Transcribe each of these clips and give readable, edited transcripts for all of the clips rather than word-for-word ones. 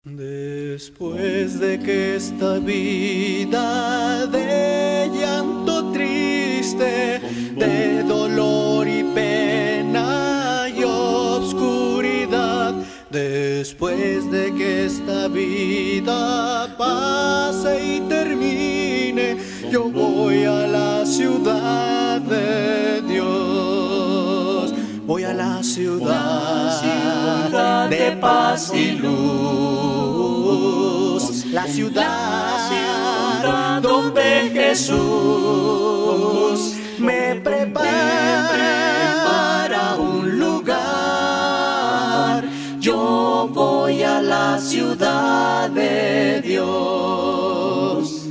Después de que esta vida de llanto triste, de dolor y pena y obscuridad, después de que esta vida pase y termine, yo voy a la ciudad de Dios. Voy a la ciudad de paz y luz, la ciudad donde Jesús me prepara un lugar. Yo voy a la ciudad de Dios.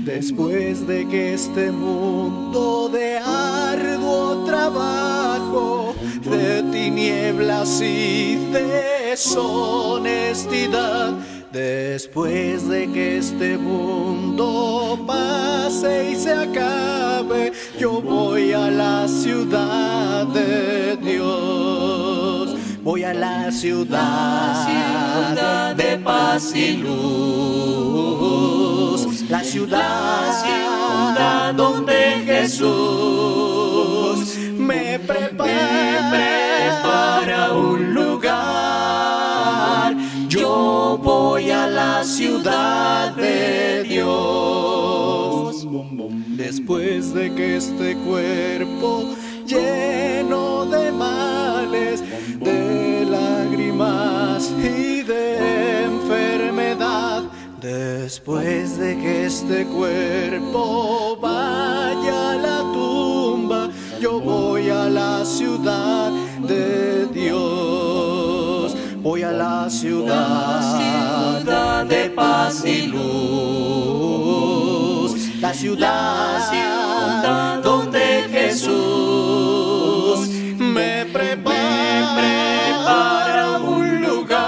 Después de que este mundo de arduo trabajo, de tinieblas y deshonestidad, después de que este mundo pase y se acabe, yo voy a la ciudad de Dios. Voy a la ciudad de paz y luz, la ciudad donde Jesús me prepara un lugar. Yo voy a la ciudad de Dios. Después de que este cuerpo lleno de males, de lágrimas y de enfermedad, después de que este cuerpo vaya a la tumba, yo voy a la ciudad de Dios. Voy a la ciudad de paz y luz, la ciudad donde Jesús me prepara un lugar.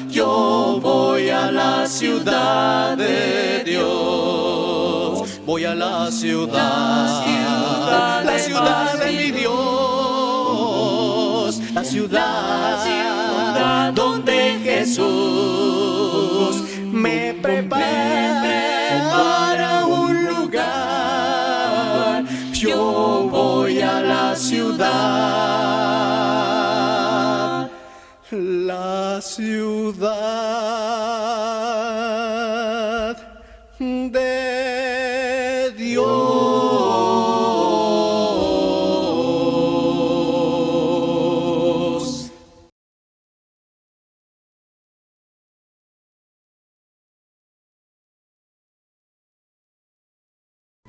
Yo voy a la ciudad de Dios. Voy a la ciudad de mi Dios, la ciudad donde Jesús me prepara un lugar. Yo voy a la ciudad de Dios.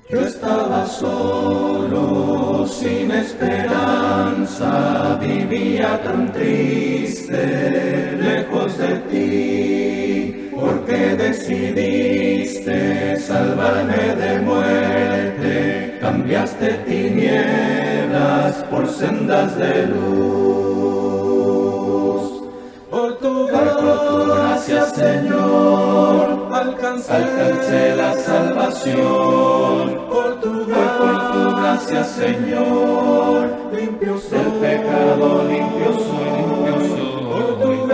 Yo estaba solo, sin esperanza, vivía tan triste, lejos de ti, porque decidiste salvarme de muerte, cambiaste tinieblas por sendas de luz. Por tu gracia, Señor, alcancé la salvación. Por tu gracia, Señor, limpio soy del pecado, limpio soy. Por tu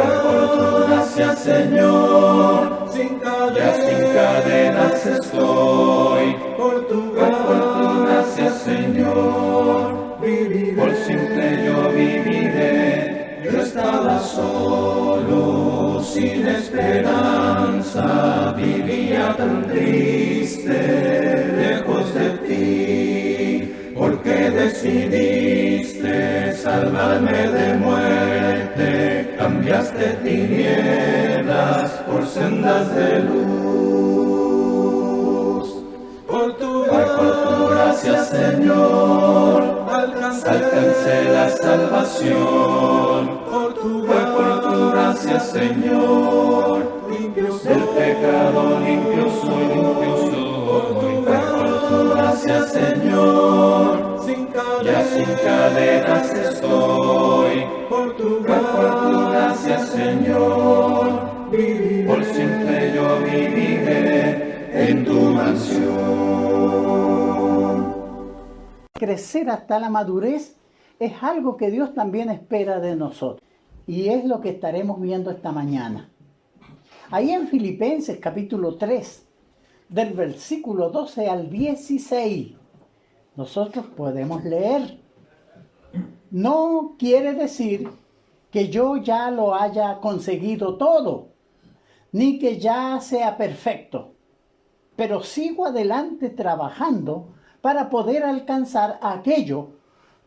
gracia, Señor, sin cadenas estoy. Por tu gracia, Señor, viviré. Por simple yo viviré. Yo estaba solo, sin esperanza, vivía tan triste, lejos de ti, porque decidiste salvarme de muerte, cambiaste tinieblas por sendas de luz. Por tu gracia, Señor, alcancé la salvación. Por tu gracia, Señor, limpio soy del pecado, limpio soy. Por tu gracia, Señor, sin cadenas estoy. Por tu gracia, Señor, viviré. Por siempre yo viviré en tu mansión. Crecer hasta la madurez es algo que Dios también espera de nosotros. Y es lo que estaremos viendo esta mañana. Ahí en Filipenses capítulo 3, del versículo 12 al 16, nosotros podemos leer: no quiere decir que yo ya lo haya conseguido todo, ni que ya sea perfecto, pero sigo adelante trabajando para poder alcanzar aquello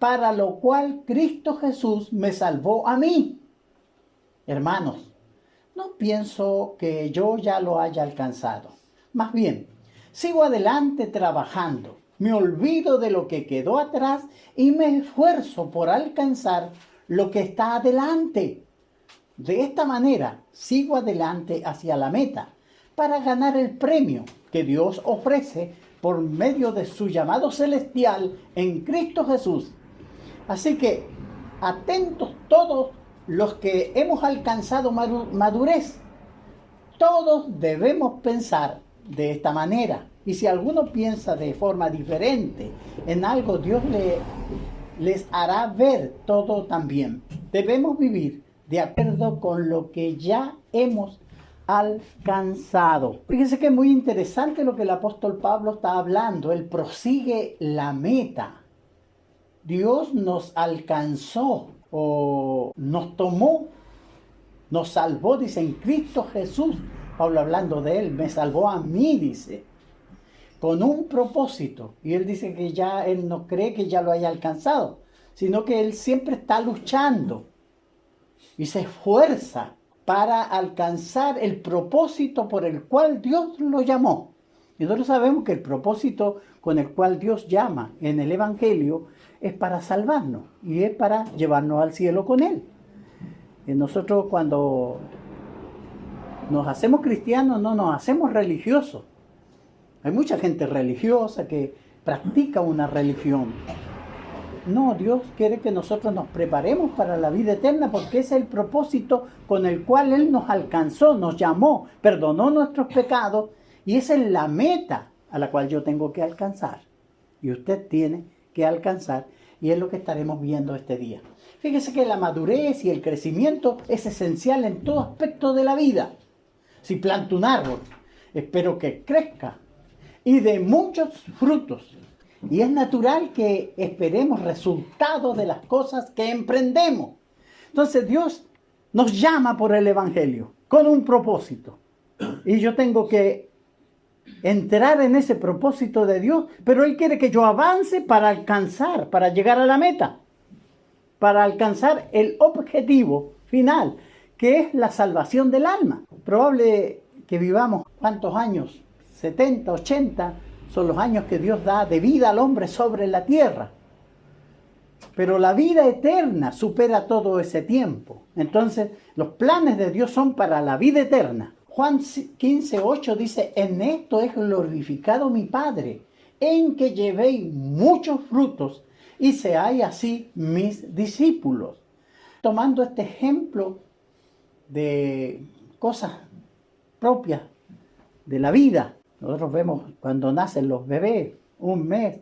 para lo cual Cristo Jesús me salvó a mí. Hermanos, no pienso que yo ya lo haya alcanzado. Más bien, sigo adelante trabajando. Me olvido de lo que quedó atrás y me esfuerzo por alcanzar lo que está adelante. De esta manera, sigo adelante hacia la meta para ganar el premio que Dios ofrece por medio de su llamado celestial en Cristo Jesús. Así que, atentos todos los que hemos alcanzado madurez. Todos debemos pensar de esta manera. Y si alguno piensa de forma diferente en algo, Dios les hará ver todo también. Debemos vivir de acuerdo con lo que ya hemos alcanzado. Fíjense que es muy interesante lo que el apóstol Pablo está hablando. Él prosigue la meta. Dios nos alcanzó o nos tomó, nos salvó, dice, en Cristo Jesús. Pablo hablando de él, me salvó a mí, dice, con un propósito. Y él dice que ya él no cree que ya lo haya alcanzado, sino que él siempre está luchando y se esfuerza para alcanzar el propósito por el cual Dios lo llamó. Y nosotros sabemos que el propósito con el cual Dios llama en el Evangelio es para salvarnos y es para llevarnos al cielo con Él. Y nosotros cuando nos hacemos cristianos no nos hacemos religiosos. Hay mucha gente religiosa que practica una religión. No, Dios quiere que nosotros nos preparemos para la vida eterna porque ese es el propósito con el cual Él nos alcanzó, nos llamó, perdonó nuestros pecados y esa es la meta a la cual yo tengo que alcanzar. Y usted tiene que alcanzar y es lo que estaremos viendo este día. Fíjese que la madurez y el crecimiento es esencial en todo aspecto de la vida. Si planto un árbol, espero que crezca y dé muchos frutos. Y es natural que esperemos resultados de las cosas que emprendemos. Entonces Dios nos llama por el Evangelio con un propósito. Y yo tengo que entrar en ese propósito de Dios, pero Él quiere que yo avance para alcanzar, para llegar a la meta, para alcanzar el objetivo final, que es la salvación del alma. Probable que vivamos, ¿cuántos años? 70, 80, son los años que Dios da de vida al hombre sobre la tierra. Pero la vida eterna supera todo ese tiempo. Entonces, los planes de Dios son para la vida eterna. Juan 15:8 dice, en esto es glorificado mi Padre, en que llevéis muchos frutos y seáis así mis discípulos. Tomando este ejemplo de cosas propias de la vida. Nosotros vemos cuando nacen los bebés, un mes,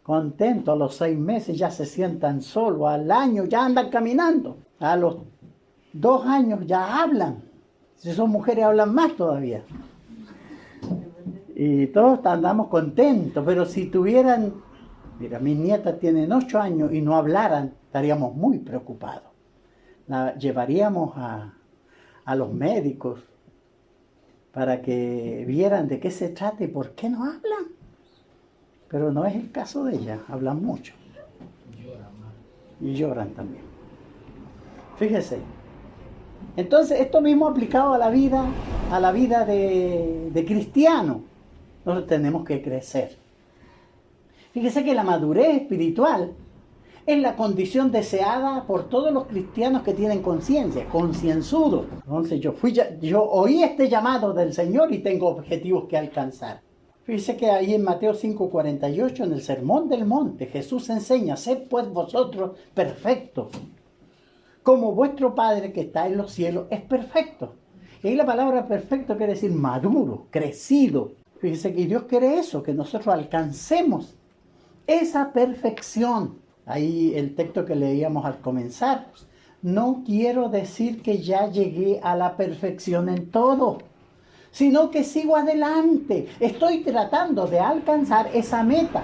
contentos, a los 6 meses ya se sientan solos, al año ya andan caminando, a los 2 años ya hablan. Si son mujeres hablan más todavía. Y todos andamos contentos, pero si tuvieran, mira, mis nietas tienen 8 años y no hablaran, estaríamos muy preocupados. La llevaríamos a los médicos para que vieran de qué se trata y por qué no hablan. Pero no es el caso de ellas, hablan mucho. Y lloran también. Fíjese. Entonces, esto mismo aplicado a la vida de cristiano. Nosotros tenemos que crecer. Fíjese que la madurez espiritual es la condición deseada por todos los cristianos que tienen conciencia, concienzudos. Entonces, yo oí este llamado del Señor y tengo objetivos que alcanzar. Fíjese que ahí en Mateo 5:48, en el Sermón del Monte, Jesús enseña, sed pues vosotros perfectos, como vuestro Padre que está en los cielos es perfecto. Y ahí la palabra perfecto quiere decir maduro, crecido. Fíjese que Dios quiere eso, que nosotros alcancemos esa perfección. Ahí el texto que leíamos al comenzar no quiero decir que ya llegué a la perfección en todo, sino que sigo adelante. Estoy tratando de alcanzar esa meta,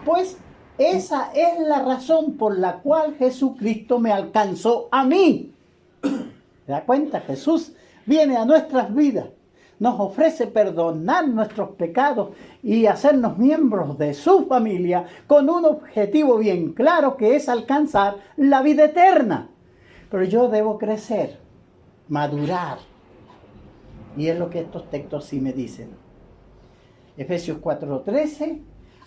pues esa es la razón por la cual Jesucristo me alcanzó a mí. ¿Se da cuenta? Jesús viene a nuestras vidas, nos ofrece perdonar nuestros pecados y hacernos miembros de su familia con un objetivo bien claro, que es alcanzar la vida eterna. Pero yo debo crecer, madurar. Y es lo que estos textos sí me dicen. Efesios 4:13,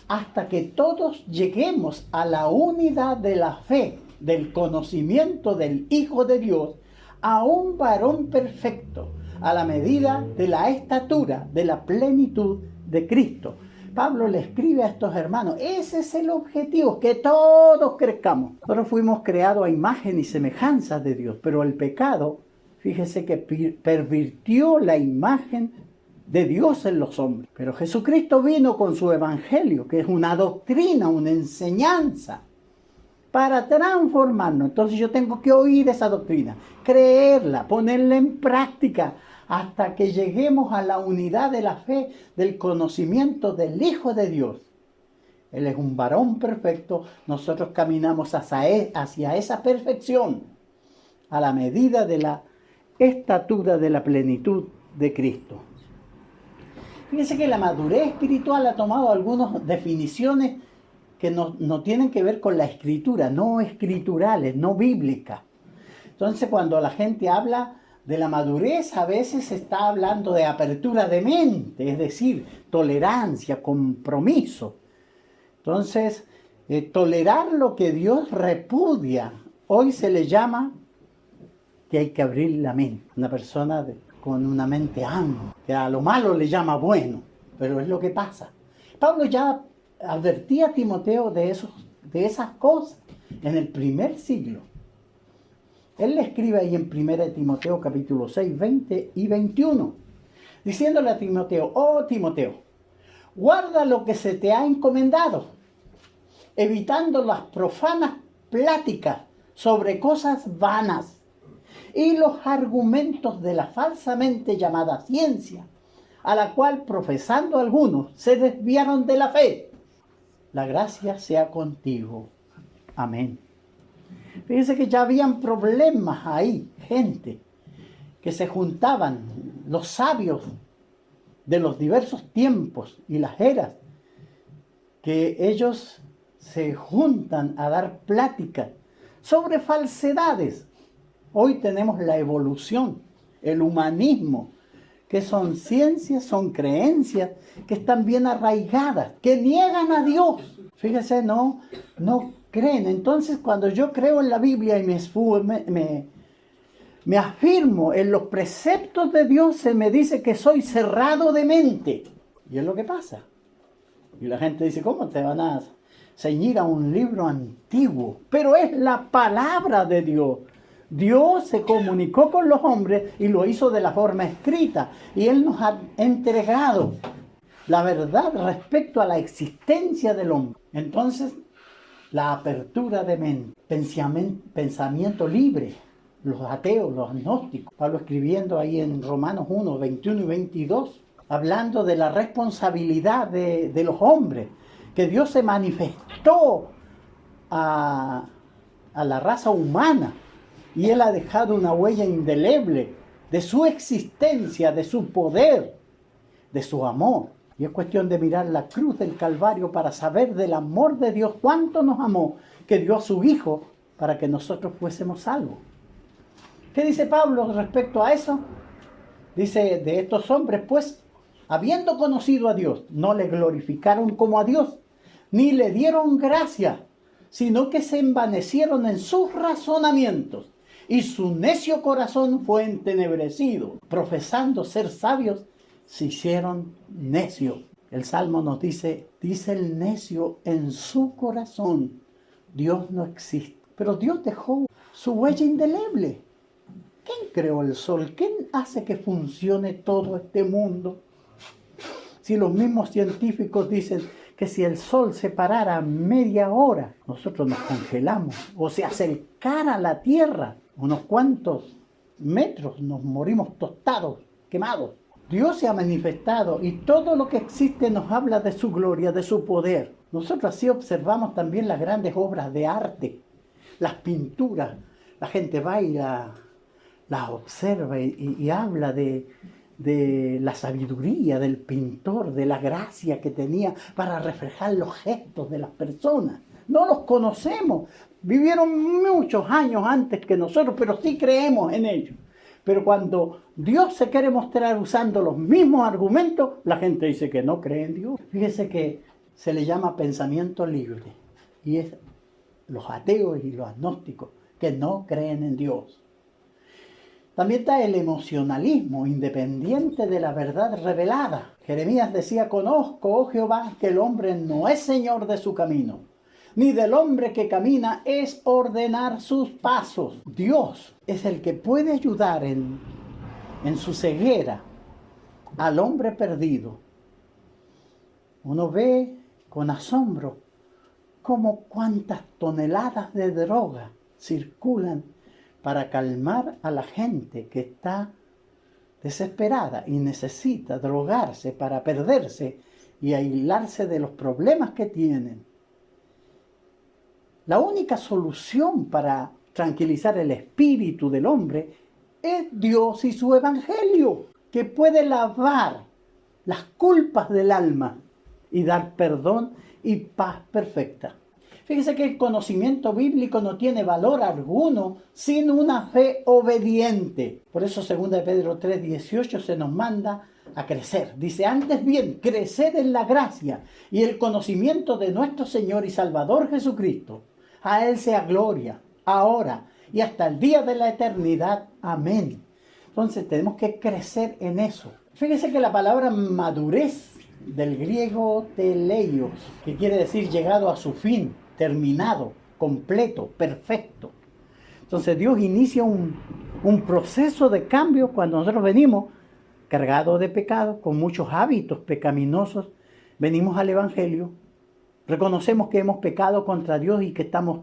hasta que todos lleguemos a la unidad de la fe, del conocimiento del Hijo de Dios, a un varón perfecto, a la medida de la estatura, de la plenitud de Cristo. Pablo le escribe a estos hermanos, ese es el objetivo, que todos crezcamos. Nosotros fuimos creados a imagen y semejanza de Dios, pero el pecado, fíjese que pervirtió la imagen de Dios en los hombres. Pero Jesucristo vino con su evangelio, que es una doctrina, una enseñanza, para transformarnos. Entonces yo tengo que oír esa doctrina, creerla, ponerla en práctica, hasta que lleguemos a la unidad de la fe, del conocimiento del Hijo de Dios. Él es un varón perfecto, nosotros caminamos hacia esa perfección, a la medida de la estatura de la plenitud de Cristo. Fíjense que la madurez espiritual ha tomado algunas definiciones que no tienen que ver con la escritura, no escriturales, no bíblicas. Entonces, cuando la gente habla de la madurez, a veces se está hablando de apertura de mente, es decir, tolerancia, compromiso. Entonces, tolerar lo que Dios repudia, hoy se le llama que hay que abrir la mente. Una persona con una mente amplia, que a lo malo le llama bueno, pero es lo que pasa. Pablo ya advertía a Timoteo de esas cosas en el primer siglo. Él le escribe ahí en 1 Timoteo capítulo 6, 20 y 21, diciéndole a Timoteo, oh Timoteo, guarda lo que se te ha encomendado, evitando las profanas pláticas sobre cosas vanas y los argumentos de la falsamente llamada ciencia, a la cual profesando algunos se desviaron de la fe. La gracia sea contigo. Amén. Fíjense que ya habían problemas ahí, gente, que se juntaban, los sabios de los diversos tiempos y las eras, que ellos se juntan a dar pláticas sobre falsedades. Hoy tenemos la evolución, el humanismo, que son ciencias, son creencias que están bien arraigadas, que niegan a Dios. Fíjese, no creen. Entonces, cuando yo creo en la Biblia y me afirmo en los preceptos de Dios, se me dice que soy cerrado de mente. Y es lo que pasa. Y la gente dice, ¿cómo te van a ceñir a un libro antiguo? Pero es la palabra de Dios. Dios se comunicó con los hombres y lo hizo de la forma escrita. Y Él nos ha entregado la verdad respecto a la existencia del hombre. Entonces, la apertura de mente, pensamiento libre, los ateos, los agnósticos. Pablo escribiendo ahí en Romanos 1, 21 y 22, hablando de la responsabilidad de los hombres, que Dios se manifestó a la raza humana y Él ha dejado una huella indeleble de su existencia, de su poder, de su amor. Y es cuestión de mirar la cruz del Calvario para saber del amor de Dios, cuánto nos amó, que dio a su Hijo para que nosotros fuésemos salvos. ¿Qué dice Pablo respecto a eso? Dice, de estos hombres, pues, habiendo conocido a Dios, no le glorificaron como a Dios, ni le dieron gracia, sino que se envanecieron en sus razonamientos, y su necio corazón fue entenebrecido. Profesando ser sabios, se hicieron necios. El Salmo nos dice el necio en su corazón, Dios no existe. Pero Dios dejó su huella indeleble. ¿Quién creó el sol? ¿Quién hace que funcione todo este mundo? Si los mismos científicos dicen que si el sol se parara media hora, nosotros nos congelamos o se acercara a la Tierra. unos cuantos metros nos morimos tostados, quemados. Dios se ha manifestado y todo lo que existe nos habla de su gloria, de su poder. Nosotros así observamos también las grandes obras de arte, las pinturas. La gente va y las observa y habla de la sabiduría del pintor, de la gracia que tenía para reflejar los gestos de las personas. No los conocemos, vivieron muchos años antes que nosotros, pero sí creemos en ellos. Pero cuando Dios se quiere mostrar usando los mismos argumentos, la gente dice que no cree en Dios. Fíjese que se le llama pensamiento libre, y es los ateos y los agnósticos que no creen en Dios. También está el emocionalismo, independiente de la verdad revelada. Jeremías decía: conozco, oh Jehová, que el hombre no es señor de su camino, ni del hombre que camina es ordenar sus pasos. Dios es el que puede ayudar en su ceguera al hombre perdido. Uno ve con asombro cómo cuántas toneladas de droga circulan para calmar a la gente que está desesperada y necesita drogarse para perderse y aislarse de los problemas que tienen. La única solución para tranquilizar el espíritu del hombre es Dios y su evangelio, que puede lavar las culpas del alma y dar perdón y paz perfecta. Fíjese que el conocimiento bíblico no tiene valor alguno sin una fe obediente. Por eso 2 Pedro 3:18 se nos manda a crecer. Dice: antes bien, creced en la gracia y el conocimiento de nuestro Señor y Salvador Jesucristo. A Él sea gloria, ahora y hasta el día de la eternidad. Amén. Entonces tenemos que crecer en eso. Fíjese que la palabra madurez, del griego teleios, que quiere decir llegado a su fin, terminado, completo, perfecto. Entonces Dios inicia un proceso de cambio cuando nosotros venimos cargados de pecado, con muchos hábitos pecaminosos, venimos al Evangelio, reconocemos que hemos pecado contra Dios y que estamos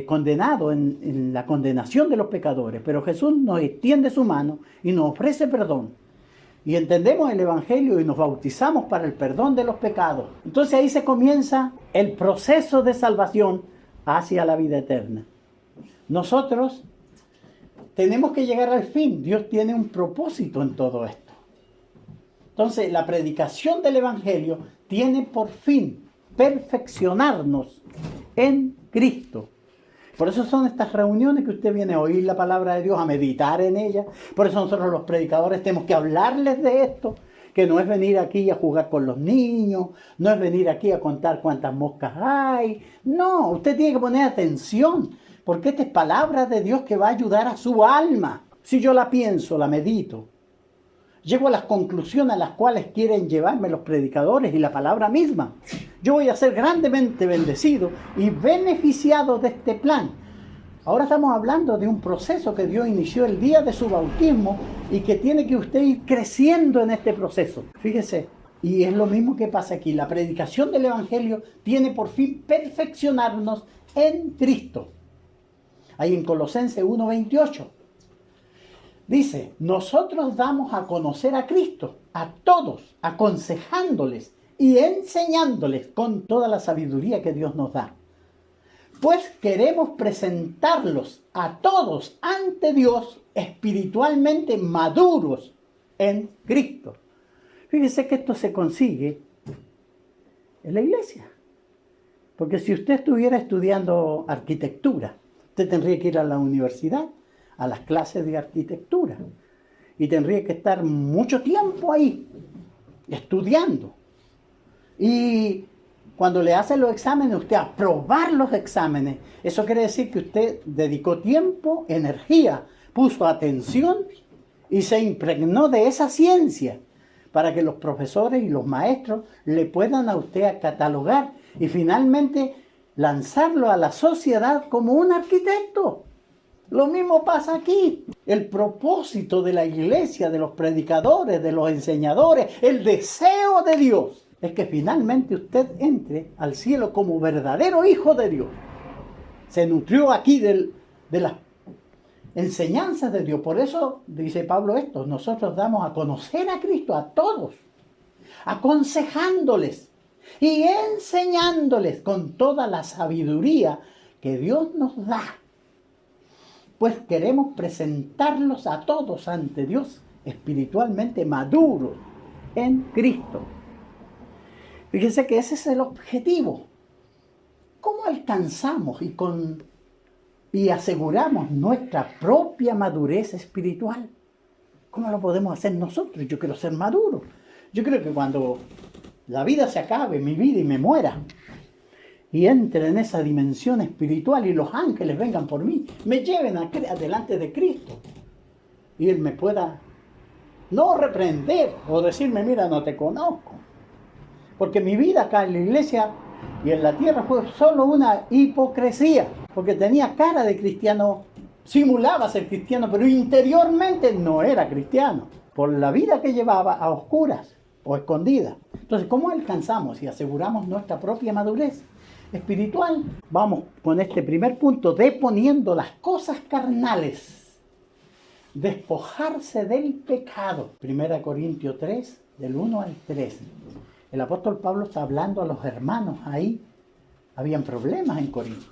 condenados en la condenación de los pecadores, pero Jesús nos extiende su mano y nos ofrece perdón. Y entendemos el Evangelio y nos bautizamos para el perdón de los pecados. Entonces ahí se comienza el proceso de salvación hacia la vida eterna. Nosotros tenemos que llegar al fin. Dios tiene un propósito en todo esto. Entonces la predicación del Evangelio tiene por fin perfeccionarnos en Cristo. Por eso son estas reuniones que usted viene a oír la palabra de Dios, a meditar en ella. Por eso nosotros los predicadores tenemos que hablarles de esto, que no es venir aquí a jugar con los niños, no es venir aquí a contar cuántas moscas hay. No, usted tiene que poner atención, porque esta es palabra de Dios que va a ayudar a su alma. Si yo la pienso, la medito, llego a las conclusiones a las cuales quieren llevarme los predicadores y la palabra misma, yo voy a ser grandemente bendecido y beneficiado de este plan. Ahora estamos hablando de un proceso que Dios inició el día de su bautismo y que tiene que usted ir creciendo en este proceso. Fíjese, y es lo mismo que pasa aquí. La predicación del Evangelio tiene por fin perfeccionarnos en Cristo. Ahí en Colosenses 1:28. Dice: nosotros damos a conocer a Cristo a todos, aconsejándoles y enseñándoles con toda la sabiduría que Dios nos da. Pues queremos presentarlos a todos ante Dios espiritualmente maduros en Cristo. Fíjese que esto se consigue en la iglesia. Porque si usted estuviera estudiando arquitectura, usted tendría que ir a la universidad, a las clases de arquitectura, y tendría que estar mucho tiempo ahí estudiando. Y cuando le hacen los exámenes, usted aprobar los exámenes, eso quiere decir que usted dedicó tiempo, energía, puso atención y se impregnó de esa ciencia para que los profesores y los maestros le puedan a usted catalogar y finalmente lanzarlo a la sociedad como un arquitecto. Lo mismo pasa aquí. El propósito de la iglesia, de los predicadores, de los enseñadores, el deseo de Dios es que finalmente usted entre al cielo como verdadero hijo de Dios. Se nutrió aquí de las enseñanzas de Dios. Por eso dice Pablo esto, nosotros damos a conocer a Cristo a todos, aconsejándoles y enseñándoles con toda la sabiduría que Dios nos da. Pues queremos presentarlos a todos ante Dios espiritualmente maduros en Cristo. Fíjense que ese es el objetivo. ¿Cómo alcanzamos y aseguramos nuestra propia madurez espiritual? ¿Cómo lo podemos hacer nosotros? Yo quiero ser maduro. Yo creo que cuando la vida se acabe, mi vida, y me muera, y entre en esa dimensión espiritual y los ángeles vengan por mí, me lleven delante de Cristo, y Él me pueda no reprender o decirme, mira, no te conozco. Porque mi vida acá en la iglesia y en la tierra fue solo una hipocresía, porque tenía cara de cristiano, simulaba ser cristiano, pero interiormente no era cristiano, por la vida que llevaba a oscuras o escondida. Entonces, ¿cómo alcanzamos y aseguramos nuestra propia madurez espiritual? Vamos con este primer punto, deponiendo las cosas carnales, despojarse del pecado. 1 Corintios 3, del 1 al 3. El apóstol Pablo está hablando a los hermanos ahí. Habían problemas en Corinto.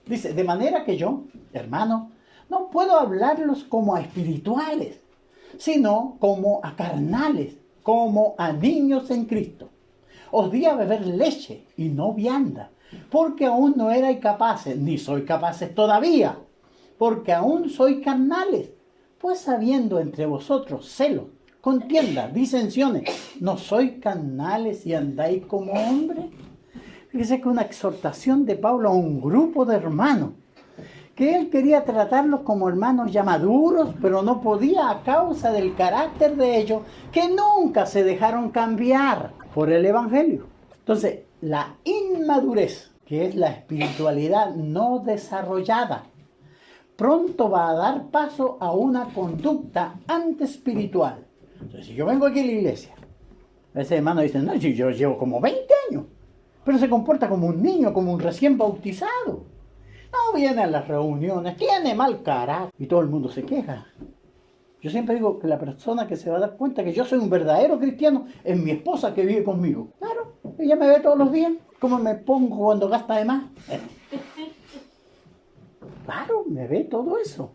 Dice, de manera que yo, hermanos, no puedo hablarlos como a espirituales, sino como a carnales, como a niños en Cristo. Os di a beber leche y no vianda, porque aún no erais capaces, ni sois capaces todavía, porque aún sois carnales. Pues habiendo entre vosotros celos, contiendas, disensiones, ¿no sois carnales y andáis como hombres? Fíjese que una exhortación de Pablo a un grupo de hermanos, que él quería tratarlos como hermanos ya maduros, pero no podía a causa del carácter de ellos, que nunca se dejaron cambiar por el Evangelio. Entonces, la inmadurez, que es la espiritualidad no desarrollada, pronto va a dar paso a una conducta antiespiritual. Entonces, si yo vengo aquí a la iglesia, ese hermano dice, no, si yo llevo como 20 años, pero se comporta como un niño, como un recién bautizado. No viene a las reuniones, tiene mal carácter, y todo el mundo se queja. Yo siempre digo que la persona que se va a dar cuenta que yo soy un verdadero cristiano es mi esposa que vive conmigo. Claro, ella me ve todos los días, cómo me pongo cuando gasta de más. Claro, me ve todo eso.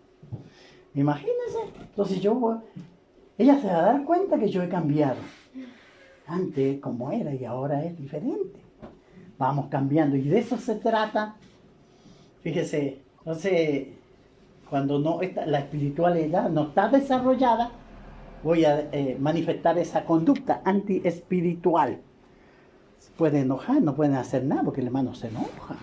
Imagínense. Entonces ella se va a dar cuenta que yo he cambiado. Antes como era y ahora es diferente. Vamos cambiando y de eso se trata. Fíjese, entonces cuando la espiritualidad no está desarrollada, voy a manifestar esa conducta antiespiritual. Se puede enojar, no pueden hacer nada porque el hermano se enoja.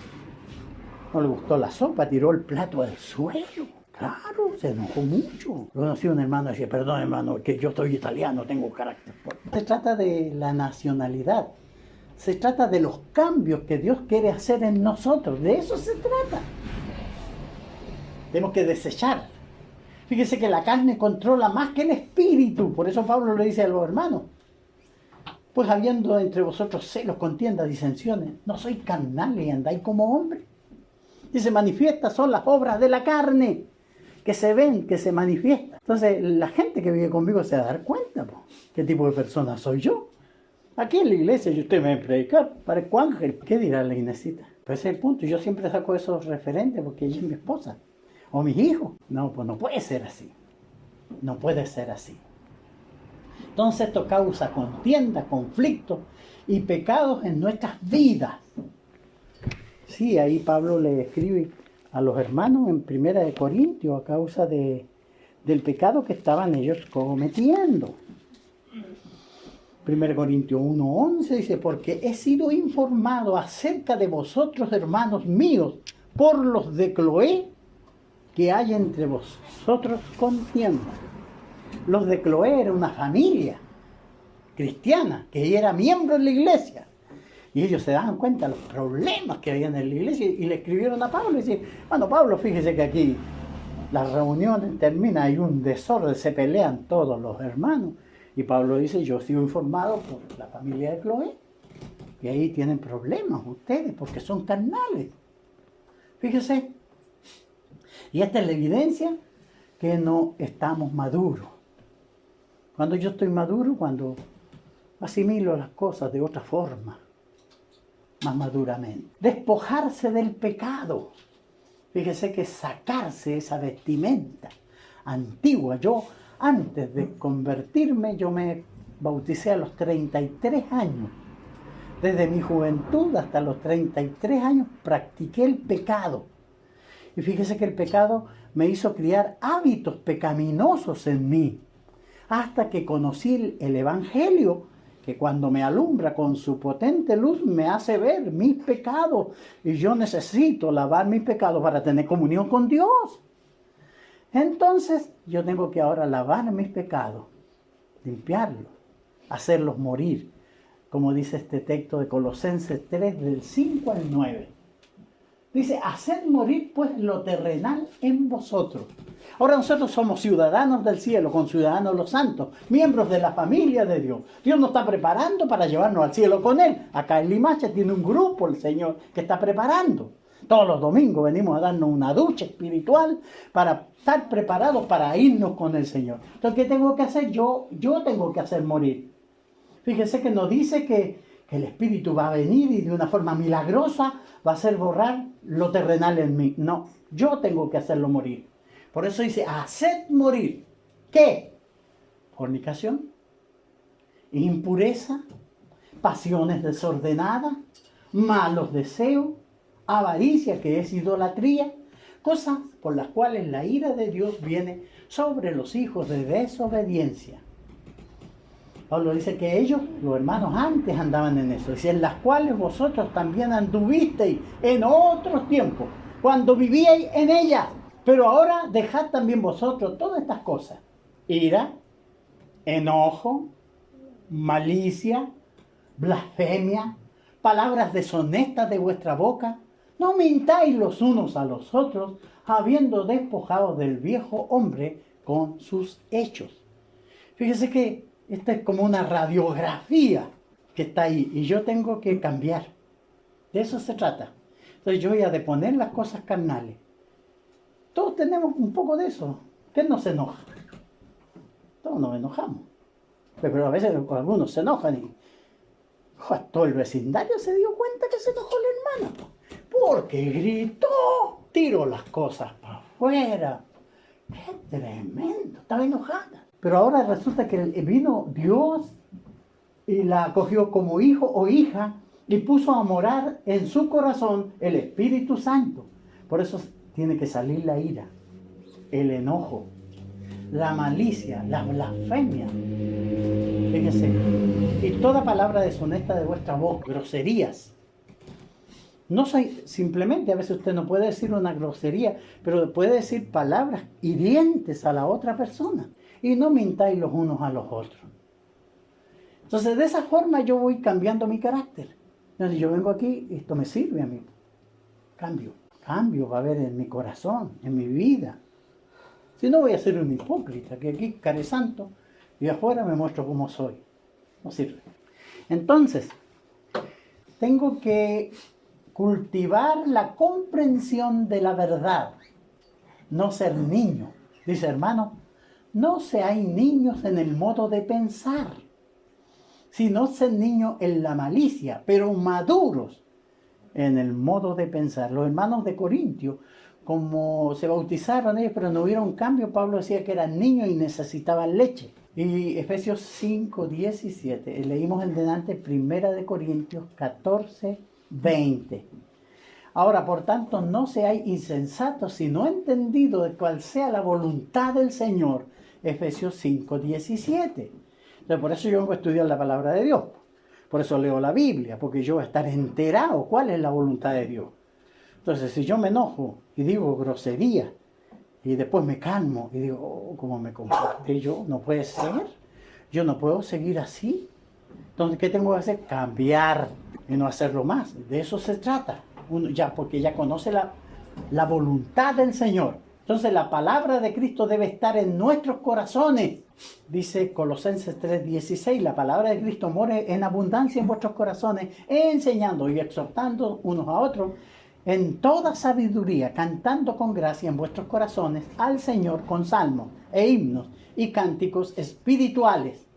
No le gustó la sopa, tiró el plato al suelo. Claro, se enojó mucho. Conocí a un hermano y decía, perdón hermano, que yo soy italiano, tengo carácter fuerte. Se trata de la nacionalidad. Se trata de los cambios que Dios quiere hacer en nosotros. De eso se trata. Tenemos que desechar. Fíjese que la carne controla más que el espíritu. Por eso Pablo le dice a los hermanos, pues habiendo entre vosotros celos, contiendas, disensiones, no sois carnales y andáis como hombres. Dice, manifiestas son las obras de la carne, que se ven, que se manifiestan. Entonces, la gente que vive conmigo se va a dar cuenta, qué tipo de persona soy yo. Aquí en la iglesia, y usted me va a predicar, parezco ángel. ¿Qué dirá la Inesita? Pues ese es el punto. Yo siempre saco esos referentes porque ella es mi esposa. O mis hijos. No, pues no puede ser así. No puede ser así. Entonces esto causa contienda, conflictos y pecados en nuestras vidas. Sí, ahí Pablo le escribe a los hermanos en 1 Corintios a causa del pecado que estaban ellos cometiendo. 1 Corintios 1:11 dice, porque he sido informado acerca de vosotros, hermanos míos, por los de Cloé, que hay entre vosotros contienda. Los de Cloé era una familia cristiana, que era miembro de la iglesia. Y ellos se daban cuenta de los problemas que había en la iglesia y le escribieron a Pablo y decían, bueno, Pablo, fíjese que aquí las reuniones terminan, hay un desorden, se pelean todos los hermanos. Y Pablo dice, yo he sido informado por la familia de Cloé. Y ahí tienen problemas ustedes porque son carnales. Fíjese. Y esta es la evidencia que no estamos maduros. Cuando yo estoy maduro, cuando asimilo las cosas de otra forma, más maduramente. Despojarse del pecado. Fíjese que sacarse esa vestimenta antigua. Yo, antes de convertirme, yo me bauticé a los 33 años. Desde mi juventud hasta los 33 años practiqué el pecado. Y fíjese que el pecado me hizo criar hábitos pecaminosos en mí. Hasta que conocí el Evangelio, que cuando me alumbra con su potente luz me hace ver mis pecados. Y yo necesito lavar mis pecados para tener comunión con Dios. Entonces yo tengo que ahora lavar mis pecados, limpiarlos, hacerlos morir. Como dice este texto de Colosenses 3, del 5 al 9. Dice, haced morir pues lo terrenal en vosotros. Ahora nosotros somos ciudadanos del cielo, conciudadanos de los santos, miembros de la familia de Dios. Dios nos está preparando para llevarnos al cielo con Él. Acá en Limache tiene un grupo el Señor que está preparando. Todos los domingos venimos a darnos una ducha espiritual para estar preparados para irnos con el Señor. Entonces, ¿qué tengo que hacer? Yo tengo que hacer morir. Fíjese que nos dice que el Espíritu va a venir y de una forma milagrosa va a hacer borrar lo terrenal en mí. No, yo tengo que hacerlo morir. Por eso dice, haced morir. ¿Qué? Fornicación, impureza, pasiones desordenadas, malos deseos, avaricia, que es idolatría, cosas por las cuales la ira de Dios viene sobre los hijos de desobediencia. Pablo dice que ellos, los hermanos, antes andaban en eso. Dice, en las cuales vosotros también anduvisteis en otros tiempos, cuando vivíais en ellas. Pero ahora dejad también vosotros todas estas cosas. Ira, enojo, malicia, blasfemia, palabras deshonestas de vuestra boca. No mintáis los unos a los otros, habiendo despojado del viejo hombre con sus hechos. Fíjese que esta es como una radiografía que está ahí y yo tengo que cambiar. De eso se trata. Entonces yo voy a deponer las cosas carnales. Todos tenemos un poco de eso. ¿Quién no se enoja? Todos nos enojamos. Pero a veces algunos se enojan y todo el vecindario se dio cuenta que se enojó la hermana. Porque gritó, tiró las cosas para afuera. ¡Qué tremendo! Estaba enojada. Pero ahora resulta que vino Dios y la acogió como hijo o hija y puso a morar en su corazón el Espíritu Santo. Por eso tiene que salir la ira, el enojo, la malicia, la blasfemia. Fíjese, y toda palabra deshonesta de vuestra boca, groserías. No soy, simplemente a veces usted no puede decir una grosería, pero puede decir palabras hirientes a la otra persona. Y no mintáis los unos a los otros. Entonces, de esa forma yo voy cambiando mi carácter. Entonces, yo vengo aquí, esto me sirve a mí. Cambio va a haber en mi corazón, en mi vida. Si no, voy a ser un hipócrita, que aquí care santo y afuera me muestro como soy. No sirve. Entonces, tengo que cultivar la comprensión de la verdad. No ser niño. Dice, hermano, no seáis niños en el modo de pensar, sino ser niños en la malicia, pero maduros en el modo de pensar. Los hermanos de Corintios, como se bautizaron ellos, pero no hubieron cambio, Pablo decía que eran niños y necesitaban leche. Y Efesios 5, 17, leímos en delante 1 de Corintios 14, 20. Ahora, por tanto, no seáis insensatos, sino entendidos de cuál sea la voluntad del Señor. Efesios 5, 17. Entonces, por eso yo vengo a estudiar la palabra de Dios. Por eso leo la Biblia, porque yo voy a estar enterado cuál es la voluntad de Dios. Entonces, si yo me enojo y digo grosería, y después me calmo y digo, oh, ¿cómo me comporté yo? No puede ser. Yo no puedo seguir así. Entonces, ¿qué tengo que hacer? Cambiar y no hacerlo más. De eso se trata. Uno ya, porque ya conoce la voluntad del Señor. Entonces la palabra de Cristo debe estar en nuestros corazones. Dice Colosenses 3:16, la palabra de Cristo more en abundancia en vuestros corazones, enseñando y exhortando unos a otros en toda sabiduría, cantando con gracia en vuestros corazones al Señor con salmos e himnos y cánticos espirituales.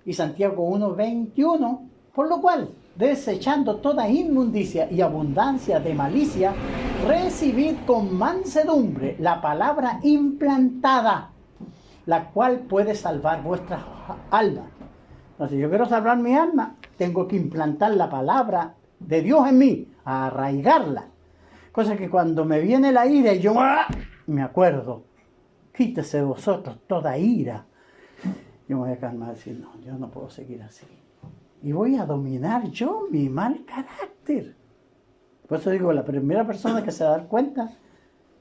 Y Santiago 1:21, por lo cual, desechando toda inmundicia y abundancia de malicia, recibid con mansedumbre la palabra implantada, la cual puede salvar vuestras almas. Entonces, si yo quiero salvar mi alma, tengo que implantar la palabra de Dios en mí, a arraigarla. Cosa que cuando me viene la ira, yo me acuerdo, quítese de vosotros toda ira. Yo me voy a calmar y decir, no, yo no puedo seguir así. Y voy a dominar yo mi mal carácter. Por eso digo, la primera persona que se va a dar cuenta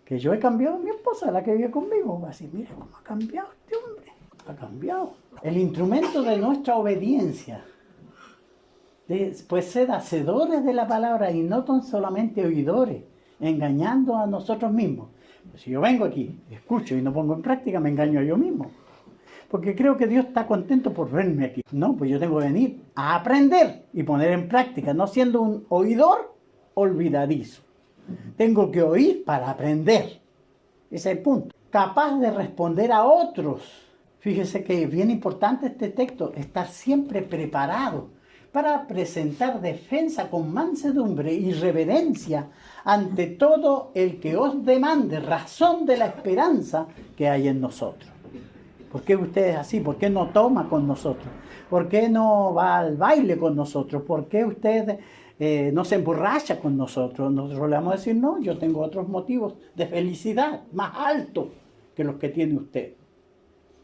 que yo he cambiado, mi esposa, la que vive conmigo, va a decir, mira cómo ha cambiado este hombre. Ha cambiado. El instrumento de nuestra obediencia, pues ser hacedores de la palabra y no tan solamente oidores, engañando a nosotros mismos. Pues si yo vengo aquí, escucho y no pongo en práctica, me engaño a yo mismo. Porque creo que Dios está contento por verme aquí. No, pues yo tengo que venir a aprender y poner en práctica, no siendo un oidor olvidadizo. Tengo que oír para aprender. Ese es el punto. Capaz de responder a otros. Fíjese que es bien importante este texto, estar siempre preparado para presentar defensa con mansedumbre y reverencia ante todo el que os demande razón de la esperanza que hay en nosotros. ¿Por qué usted es así? ¿Por qué no toma con nosotros? ¿Por qué no va al baile con nosotros? ¿Por qué usted no se emborracha con nosotros? Nosotros le vamos a decir, no, yo tengo otros motivos de felicidad más altos que los que tiene usted.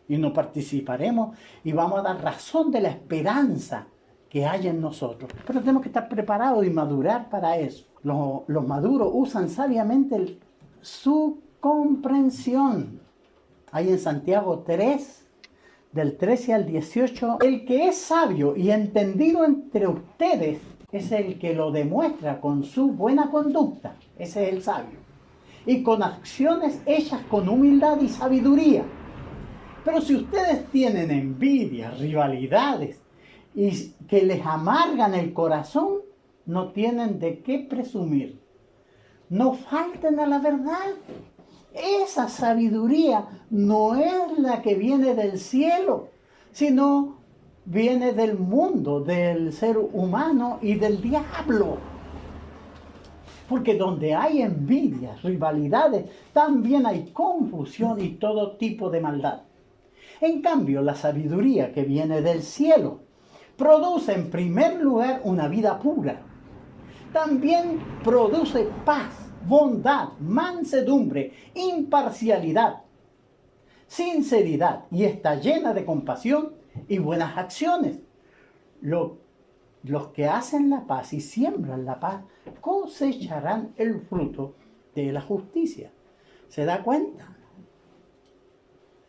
Y no participaremos y vamos a dar razón de la esperanza que hay en nosotros. Pero tenemos que estar preparados y madurar para eso. Los maduros usan sabiamente su comprensión. Hay en Santiago 3, del 13 al 18, el que es sabio y entendido entre ustedes es el que lo demuestra con su buena conducta. Ese es el sabio. Y con acciones hechas con humildad y sabiduría. Pero si ustedes tienen envidia, rivalidades y que les amargan el corazón, no tienen de qué presumir. No falten a la verdad. Esa sabiduría no es la que viene del cielo, sino viene del mundo, del ser humano y del diablo. Porque donde hay envidias, rivalidades, también hay confusión y todo tipo de maldad. En cambio, la sabiduría que viene del cielo produce en primer lugar una vida pura. También produce paz, bondad, mansedumbre, imparcialidad, sinceridad y está llena de compasión y buenas acciones. Los que hacen la paz y siembran la paz cosecharán el fruto de la justicia. ¿Se da cuenta?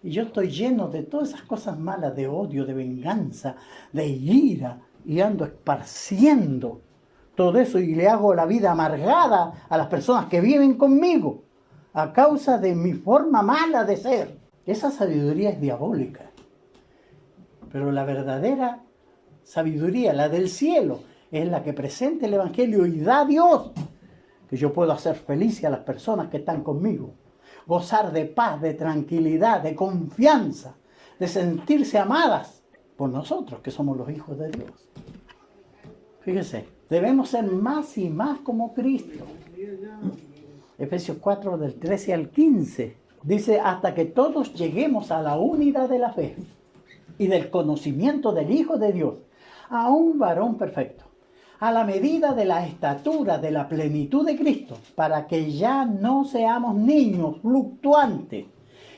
Y yo estoy lleno de todas esas cosas malas, de odio, de venganza, de ira, y ando esparciendo todo eso y le hago la vida amargada a las personas que viven conmigo a causa de mi forma mala de ser. Esa sabiduría es diabólica. Pero la verdadera sabiduría, la del cielo, es la que presenta el Evangelio y da a Dios que yo puedo hacer feliz a las personas que están conmigo. Gozar de paz, de tranquilidad, de confianza, de sentirse amadas por nosotros que somos los hijos de Dios. Fíjese, debemos ser más y más como Cristo. Efesios 4, del 13 al 15, dice, hasta que todos lleguemos a la unidad de la fe y del conocimiento del Hijo de Dios, a un varón perfecto, a la medida de la estatura de la plenitud de Cristo, para que ya no seamos niños fluctuantes,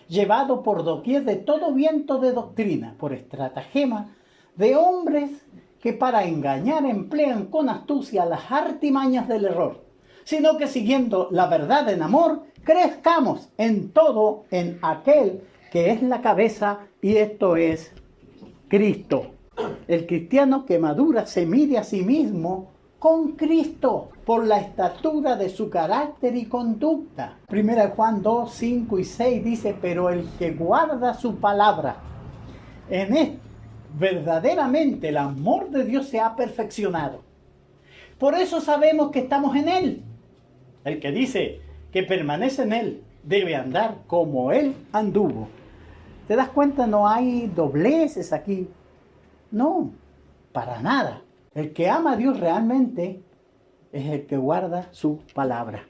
llevados por doquier de todo viento de doctrina, por estratagema de hombres que para engañar emplean con astucia las artimañas del error, sino que siguiendo la verdad en amor, crezcamos en todo en aquel que es la cabeza, y esto es Cristo. El cristiano que madura se mide a sí mismo con Cristo por la estatura de su carácter y conducta. 1 Juan 2, 5 y 6 dice, pero el que guarda su palabra, en él verdaderamente el amor de Dios se ha perfeccionado. Por eso sabemos que estamos en él. El que dice que permanece en Él debe andar como Él anduvo. ¿Te das cuenta? No hay dobleces aquí. No, para nada. El que ama a Dios realmente es el que guarda su palabra.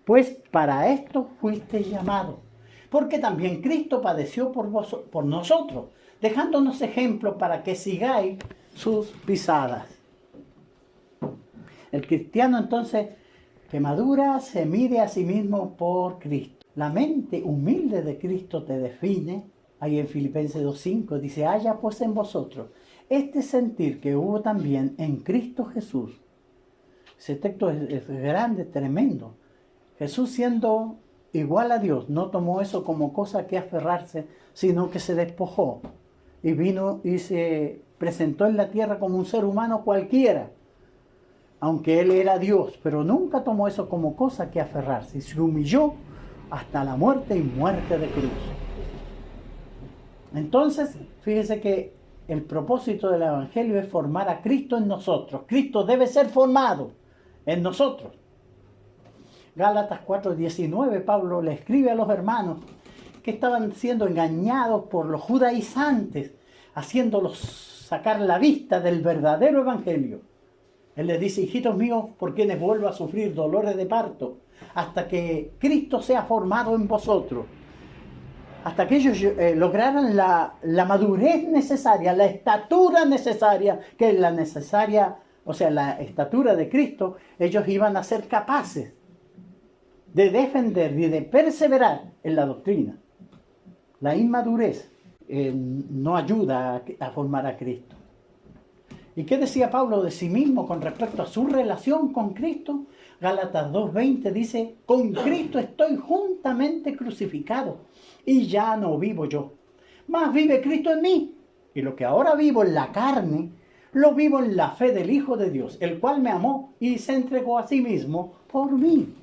Pues para esto fuiste llamado, porque también Cristo padeció por nosotros, dejándonos ejemplo para que sigáis sus pisadas. El cristiano entonces que madura se mide a sí mismo por Cristo. La mente humilde de Cristo te define. Ahí en Filipenses 2:5 dice, haya pues en vosotros este sentir que hubo también en Cristo Jesús. Ese texto es grande, tremendo. Jesús, siendo igual a Dios, no tomó eso como cosa que aferrarse, sino que se despojó y vino y se presentó en la tierra como un ser humano cualquiera, aunque Él era Dios, pero nunca tomó eso como cosa que aferrarse y se humilló hasta la muerte y muerte de cruz. Entonces, fíjese que el propósito del Evangelio es formar a Cristo en nosotros. Cristo debe ser formado en nosotros. Gálatas 4:19, Pablo le escribe a los hermanos que estaban siendo engañados por los judaizantes, haciéndolos sacar la vista del verdadero Evangelio. Él les dice, hijitos míos, por quienes vuelvo a sufrir dolores de parto, hasta que Cristo sea formado en vosotros. Hasta que ellos lograran la madurez necesaria, la estatura necesaria, que es la necesaria, o sea, la estatura de Cristo, ellos iban a ser capaces de defender y de perseverar en la doctrina. La inmadurez no ayuda a formar a Cristo. ¿Y qué decía Pablo de sí mismo con respecto a su relación con Cristo? Gálatas 2:20 dice, con Cristo estoy juntamente crucificado y ya no vivo yo, mas vive Cristo en mí. Y lo que ahora vivo en la carne, lo vivo en la fe del Hijo de Dios, el cual me amó y se entregó a sí mismo por mí.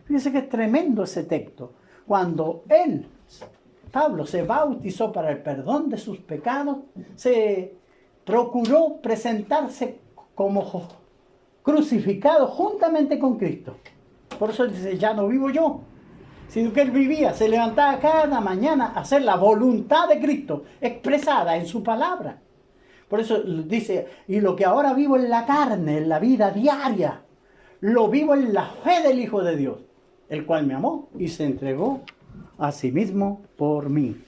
Fíjense que es tremendo ese texto. Cuando Pablo, se bautizó para el perdón de sus pecados, se procuró presentarse como crucificado juntamente con Cristo. Por eso él dice, ya no vivo yo, sino que él vivía, se levantaba cada mañana a hacer la voluntad de Cristo, expresada en su palabra. Por eso dice, y lo que ahora vivo en la carne, en la vida diaria, lo vivo en la fe del Hijo de Dios, el cual me amó y se entregó a sí mismo por mí.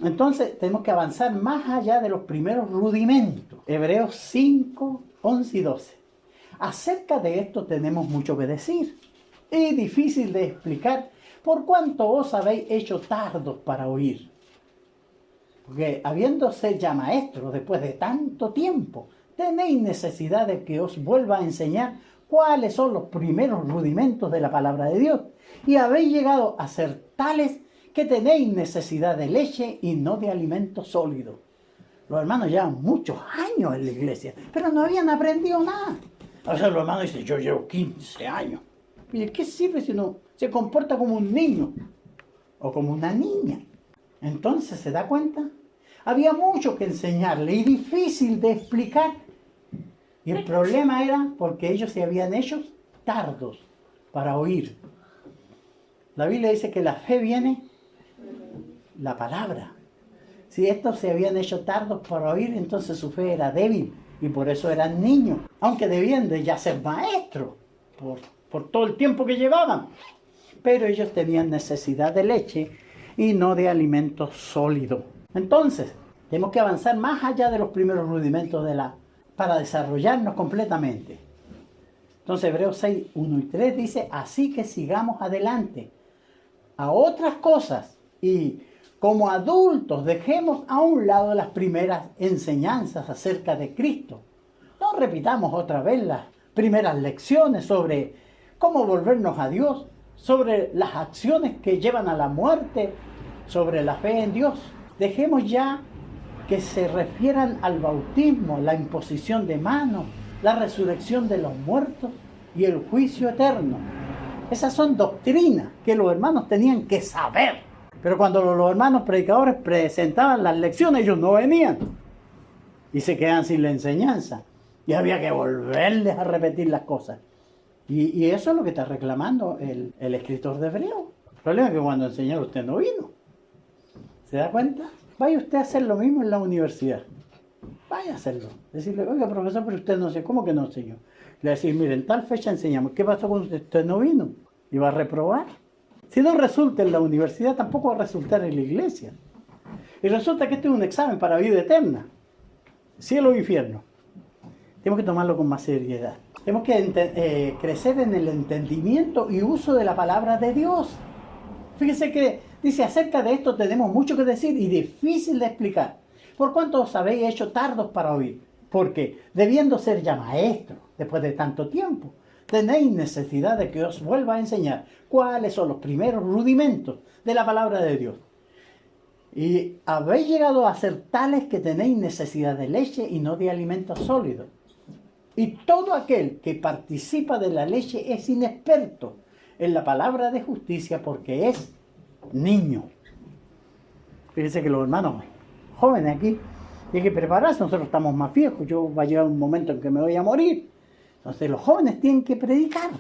Entonces tenemos que avanzar más allá de los primeros rudimentos. Hebreos 5, 11 y 12. Acerca de esto tenemos mucho que decir y difícil de explicar por cuanto os habéis hecho tardos para oír. Porque habiéndose ya maestros después de tanto tiempo, tenéis necesidad de que os vuelva a enseñar cuáles son los primeros rudimentos de la palabra de Dios. Y habéis llegado a ser tales que tenéis necesidad de leche y no de alimento sólido. Los hermanos llevan muchos años en la iglesia, pero no habían aprendido nada. A veces los hermanos dicen, yo llevo 15 años. ¿Y qué sirve si uno se comporta como un niño o como una niña? Entonces, ¿se da cuenta? Había mucho que enseñarle y difícil de explicar. Y el problema era porque ellos se habían hecho tardos para oír. La Biblia dice que la fe viene la palabra. Si estos se habían hecho tardos para oír, entonces su fe era débil y por eso eran niños, aunque debían de ya ser maestros por todo el tiempo que llevaban. Pero ellos tenían necesidad de leche y no de alimento sólido. Entonces, tenemos que avanzar más allá de los primeros rudimentos para desarrollarnos completamente. Entonces, Hebreos 6, 1 y 3 dice, así que sigamos adelante a otras cosas y como adultos dejemos a un lado las primeras enseñanzas acerca de Cristo. No repitamos otra vez las primeras lecciones sobre cómo volvernos a Dios, sobre las acciones que llevan a la muerte, sobre la fe en Dios. Dejemos ya que se refieran al bautismo, la imposición de manos, la resurrección de los muertos y el juicio eterno. Esas son doctrinas que los hermanos tenían que saber. Pero cuando los hermanos predicadores presentaban las lecciones, ellos no venían. Y se quedan sin la enseñanza. Y había que volverles a repetir las cosas. Y eso es lo que está reclamando el escritor de Hebreos. El problema es que cuando el Señor usted no vino. ¿Se da cuenta? Vaya usted a hacer lo mismo en la universidad. Vaya a hacerlo. Decirle, oiga, profesor, pero usted no sé. ¿Cómo que no enseñó? Le decir, miren, tal fecha enseñamos. ¿Qué pasó con usted? Usted no vino. ¿Y va a reprobar? Si no resulta en la universidad, tampoco va a resultar en la iglesia. Y resulta que este es un examen para vida eterna. Cielo o infierno. Tenemos que tomarlo con más seriedad. Tenemos que crecer en el entendimiento y uso de la palabra de Dios. Fíjese que dice, acerca de esto tenemos mucho que decir y difícil de explicar. Por cuanto os habéis hecho tardos para oír. Porque, debiendo ser ya maestros, después de tanto tiempo, tenéis necesidad de que os vuelva a enseñar cuáles son los primeros rudimentos de la palabra de Dios. Y habéis llegado a ser tales que tenéis necesidad de leche y no de alimento sólido. Y todo aquel que participa de la leche es inexperto en la palabra de justicia porque es niño. Fíjense que los hermanos jóvenes aquí tienen que prepararse. Nosotros estamos más viejos. Va a llegar un momento en que me voy a morir. Entonces los jóvenes tienen que predicar.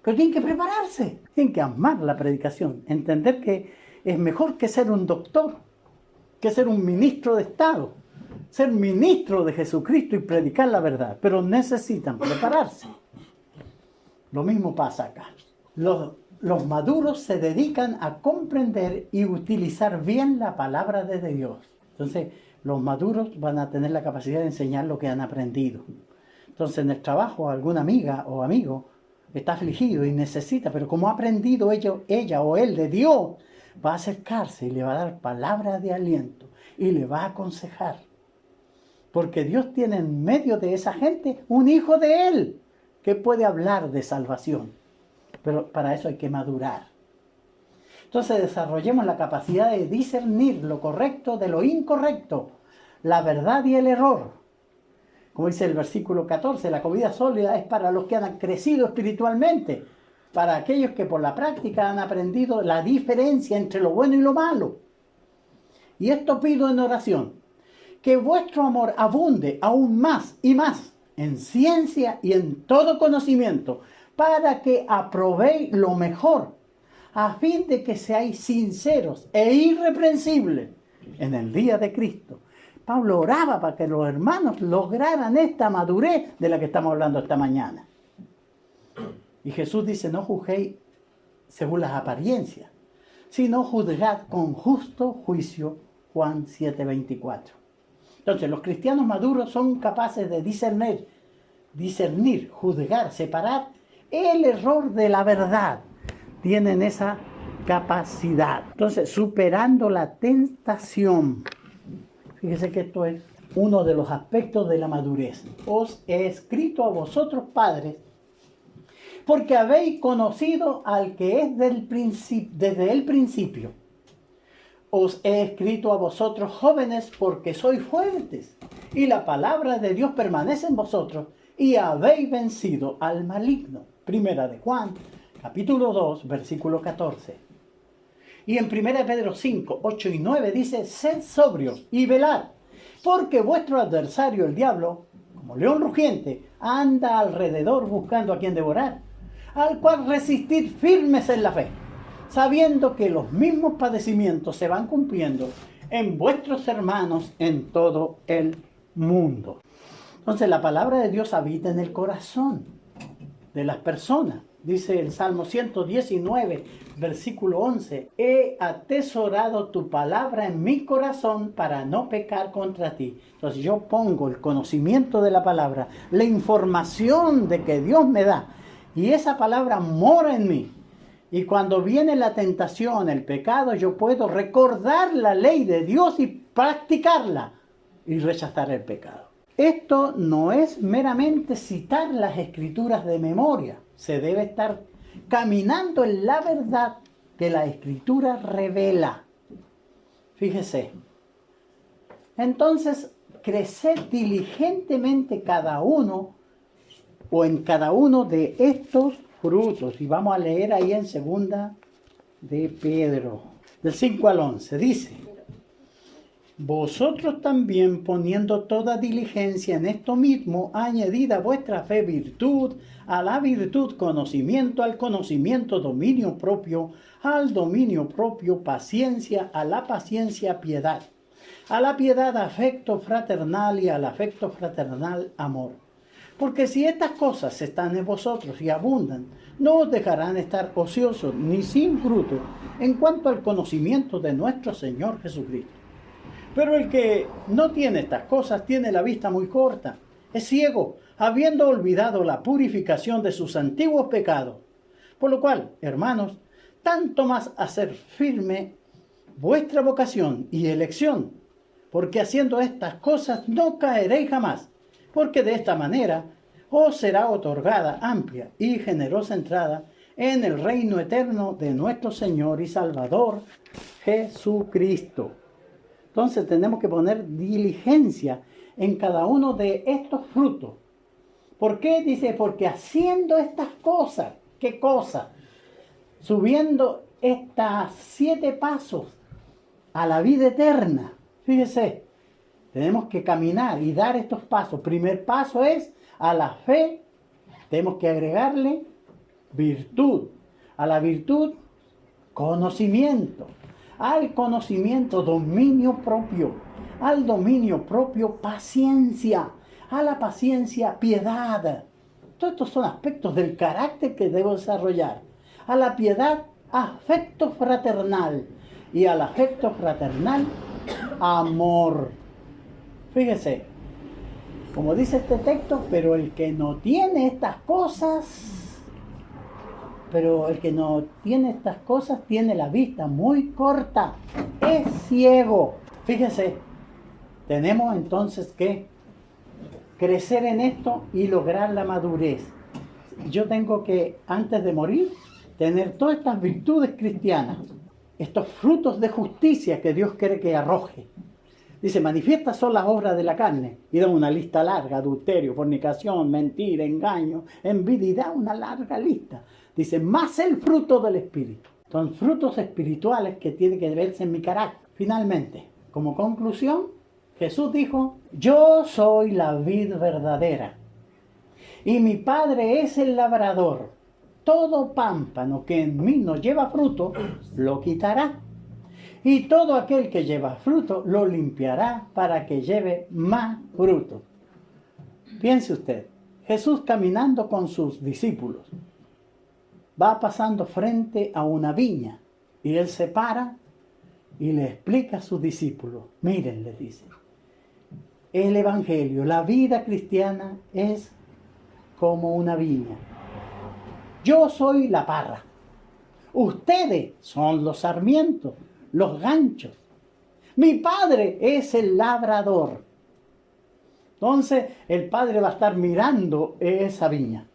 Pero tienen que prepararse. Tienen que amar la predicación. Entender que es mejor que ser un doctor, que ser un ministro de Estado. Ser ministro de Jesucristo y predicar la verdad. Pero necesitan prepararse. Lo mismo pasa acá. Los maduros se dedican a comprender y utilizar bien la palabra de Dios. Entonces, los maduros van a tener la capacidad de enseñar lo que han aprendido. Entonces, en el trabajo, alguna amiga o amigo está afligido y necesita, pero como ha aprendido ella o él de Dios, va a acercarse y le va a dar palabras de aliento y le va a aconsejar. Porque Dios tiene en medio de esa gente un hijo de él que puede hablar de salvación. Pero para eso hay que madurar. Entonces desarrollemos la capacidad de discernir lo correcto de lo incorrecto, la verdad y el error. Como dice el versículo 14, la comida sólida es para los que han crecido espiritualmente, para aquellos que por la práctica han aprendido la diferencia entre lo bueno y lo malo. Y esto pido en oración, que vuestro amor abunde aún más y más en ciencia y en todo conocimiento, para que aprobéis lo mejor, a fin de que seáis sinceros e irreprensibles en el día de Cristo. Pablo oraba para que los hermanos lograran esta madurez de la que estamos hablando esta mañana. Y Jesús dice, no juzguéis según las apariencias, sino juzgad con justo juicio, Juan 7:24. Entonces, los cristianos maduros son capaces de discernir, juzgar, separar el error de la verdad. Tienen esa capacidad. Entonces, superando la tentación. Fíjese que esto es uno de los aspectos de la madurez. Os he escrito a vosotros, padres, porque habéis conocido al que es desde el principio. Os he escrito a vosotros, jóvenes, porque sois fuertes, y la palabra de Dios permanece en vosotros, y habéis vencido al maligno. Primera de Juan, capítulo 2, versículo 14. Y en 1 Pedro 5, 8 y 9 dice, sed sobrios y velad, porque vuestro adversario, el diablo, como león rugiente, anda alrededor buscando a quien devorar, al cual resistid firmes en la fe, sabiendo que los mismos padecimientos se van cumpliendo en vuestros hermanos en todo el mundo. Entonces la palabra de Dios habita en el corazón de las personas. Dice el Salmo 119, versículo 11, he atesorado tu palabra en mi corazón para no pecar contra ti. Entonces yo pongo el conocimiento de la palabra, la información de que Dios me da, y esa palabra mora en mí. Y cuando viene la tentación, el pecado, yo puedo recordar la ley de Dios y practicarla y rechazar el pecado. Esto no es meramente citar las escrituras de memoria. Se debe estar caminando en la verdad que la escritura revela. Fíjese. Entonces, crecer diligentemente cada uno o en cada uno de estos frutos. Y vamos a leer ahí en 2 de Pedro, del 5 al 11. Dice, vosotros también, poniendo toda diligencia en esto mismo, añadid a vuestra fe virtud, a la virtud conocimiento, al conocimiento dominio propio, al dominio propio paciencia, a la paciencia piedad, a la piedad afecto fraternal y al afecto fraternal amor. Porque si estas cosas están en vosotros y abundan, no os dejarán estar ociosos ni sin fruto en cuanto al conocimiento de nuestro Señor Jesucristo. Pero el que no tiene estas cosas tiene la vista muy corta, es ciego, habiendo olvidado la purificación de sus antiguos pecados. Por lo cual, hermanos, tanto más hacer firme vuestra vocación y elección, porque haciendo estas cosas no caeréis jamás, porque de esta manera os será otorgada amplia y generosa entrada en el reino eterno de nuestro Señor y Salvador Jesucristo. Entonces tenemos que poner diligencia en cada uno de estos frutos. ¿Por qué? Dice, porque haciendo estas cosas, ¿qué cosa? Subiendo estas 7 pasos a la vida eterna. Fíjese, tenemos que caminar y dar estos pasos. Primer paso es a la fe, tenemos que agregarle virtud. A la virtud, conocimiento. Al conocimiento, dominio propio. Al dominio propio, paciencia. A la paciencia, piedad. Todos estos son aspectos del carácter que debo desarrollar. A la piedad, afecto fraternal. Y al afecto fraternal, amor. Fíjese, como dice este texto, pero el que no tiene estas cosas, tiene la vista muy corta, es ciego. Fíjese, tenemos entonces que crecer en esto y lograr la madurez. Yo tengo que, antes de morir, tener todas estas virtudes cristianas, estos frutos de justicia que Dios quiere que arroje. Dice, manifiestas son las obras de la carne. Y da una lista larga: adulterio, fornicación, mentira, engaño, envidia. Y da una larga lista. Dice, más el fruto del Espíritu. Son frutos espirituales que tienen que verse en mi carácter. Finalmente, como conclusión, Jesús dijo, yo soy la vid verdadera. Y mi Padre es el labrador. Todo pámpano que en mí no lleva fruto, lo quitará. Y todo aquel que lleva fruto, lo limpiará para que lleve más fruto. Piense usted, Jesús caminando con sus discípulos, va pasando frente a una viña, y Él se para y le explica a sus discípulos. Miren, le dice, el Evangelio, la vida cristiana es como una viña. Yo soy la parra. Ustedes son los sarmientos, los ganchos. Mi Padre es el labrador. Entonces el Padre va a estar mirando esa viña.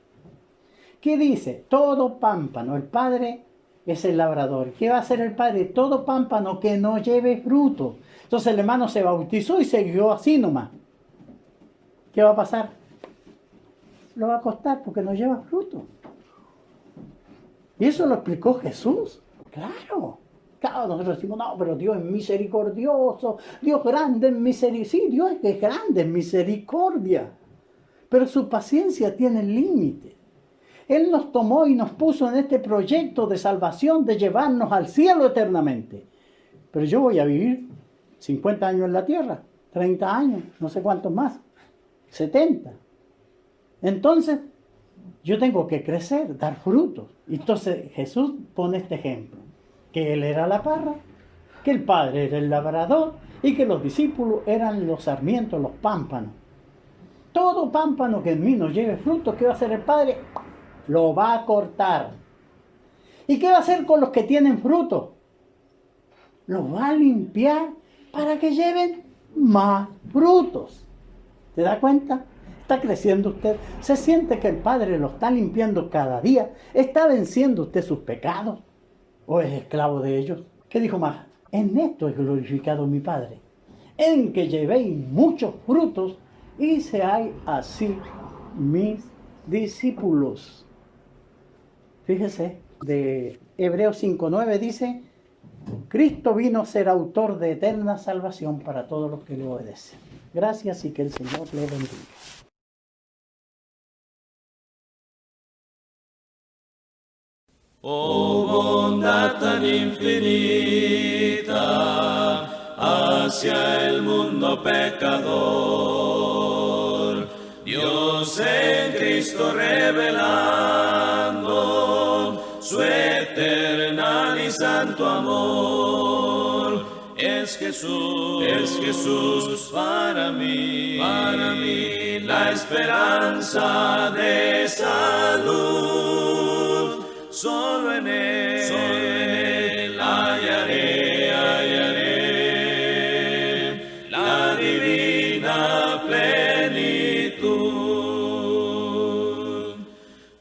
¿Qué dice? Todo pámpano. El Padre es el labrador. ¿Qué va a hacer el Padre? Todo pámpano que no lleve fruto. Entonces el hermano se bautizó y se guió así nomás. ¿Qué va a pasar? Lo va a costar porque no lleva fruto. Y eso lo explicó Jesús. Claro. Claro, nosotros decimos, no, pero Dios es misericordioso, Dios grande en misericordia. Sí, Dios es grande en misericordia, pero su paciencia tiene límite. Él nos tomó y nos puso en este proyecto de salvación, de llevarnos al cielo eternamente. Pero yo voy a vivir 50 años en la tierra, 30 años, no sé cuántos más, 70. Entonces, yo tengo que crecer, dar frutos. Entonces, Jesús pone este ejemplo. Que Él era la parra, que el Padre era el labrador y que los discípulos eran los sarmientos, los pámpanos. Todo pámpano que en mí no lleve fruto, ¿qué va a hacer el Padre? Lo va a cortar. ¿Y qué va a hacer con los que tienen fruto? Los va a limpiar para que lleven más frutos. ¿Se da cuenta? Está creciendo usted. ¿Se siente que el Padre lo está limpiando cada día? ¿Está venciendo usted sus pecados? ¿O es esclavo de ellos? ¿Qué dijo más? En esto es glorificado mi Padre, en que llevéis muchos frutos y seáis así mis discípulos. Fíjese, de Hebreos 5:9 dice, Cristo vino a ser autor de eterna salvación para todos los que le obedecen. Gracias y que el Señor le bendiga. Oh bondad tan infinita hacia el mundo pecador, Dios en Cristo revelando su eternal y santo amor. Es Jesús para mí la esperanza de salud. Solo en Él hallaré la divina plenitud.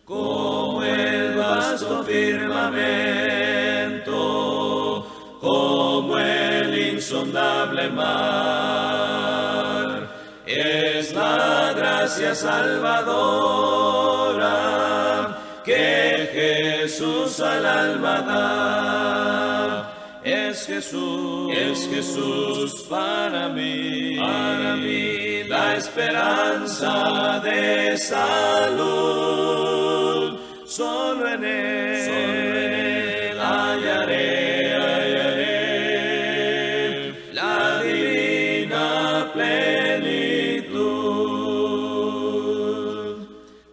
Como el vasto firmamento, como el insondable mar, es la gracia salvadora que Jesús al alma da. Es Jesús para mí la esperanza de salud. Solo en Él hallaré la divina plenitud.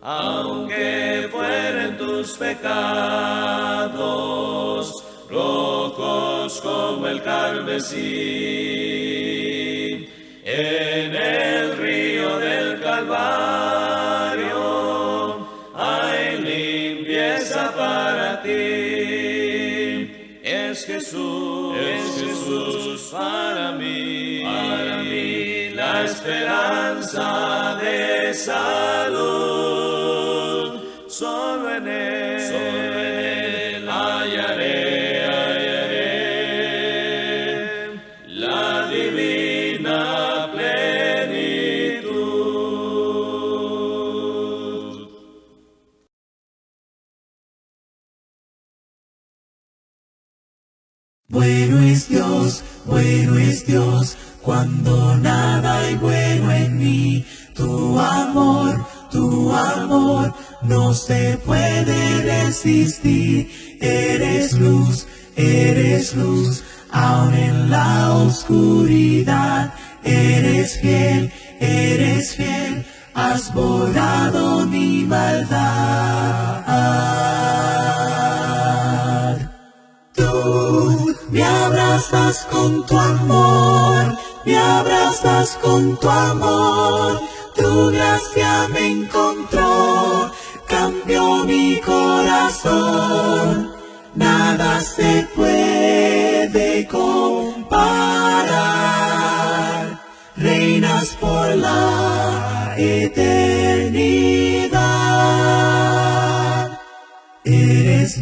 Aunque fueren tus pecados rojos como el carmesí, en el río del Calvario hay limpieza para ti. Es Jesús para mí la esperanza de salud. Solo en Él hallaré la divina plenitud. Bueno es Dios, cuando nada hay bueno en mí. Tu amor no se puede resistir. Eres luz, aun en la oscuridad. Eres fiel, has borrado mi maldad. Tú me abrazas con tu amor, tu gracia me encontró, cambió mi corazón. Nada se puede comparar, reinas por la eternidad. Eres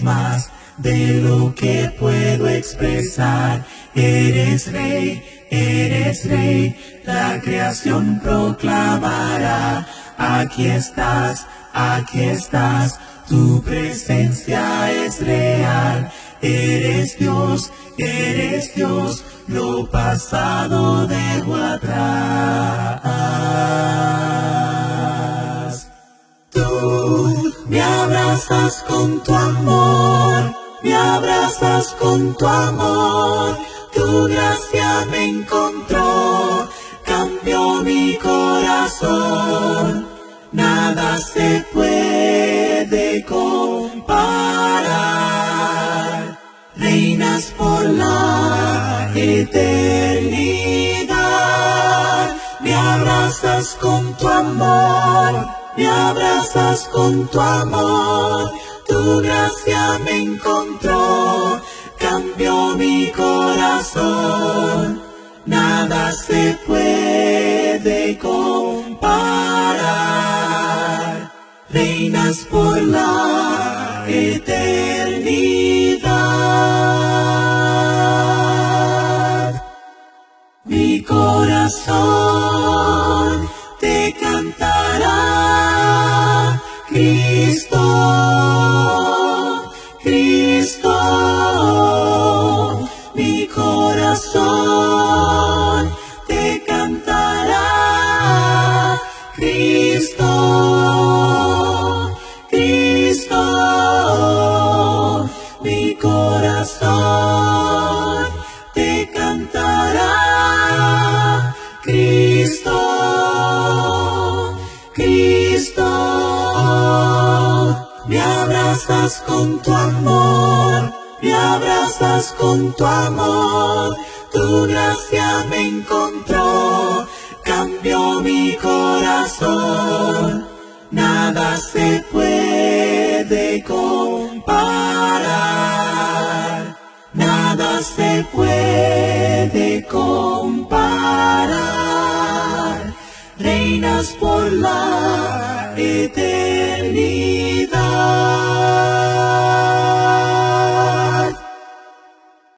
más de lo que puedo expresar. Eres rey, la creación proclamará. Aquí estás, tu presencia es real. Eres Dios, lo pasado dejo atrás. Tú me abrazas con tu amor, tu gracia me encontró, cambió mi corazón. Nada se puede comparar, reinas por la eternidad. Me abrazas con tu amor, tu gracia me encontró, cambió mi corazón. Nada se puede comparar, reinas por la eternidad. Mi corazón te cantará, Cristo, Cristo. abrazas con tu amor, me abrazas con tu amor, tu gracia me encontró, cambió mi corazón, nada se puede comparar, nada se puede comparar, reinas por la eternidad.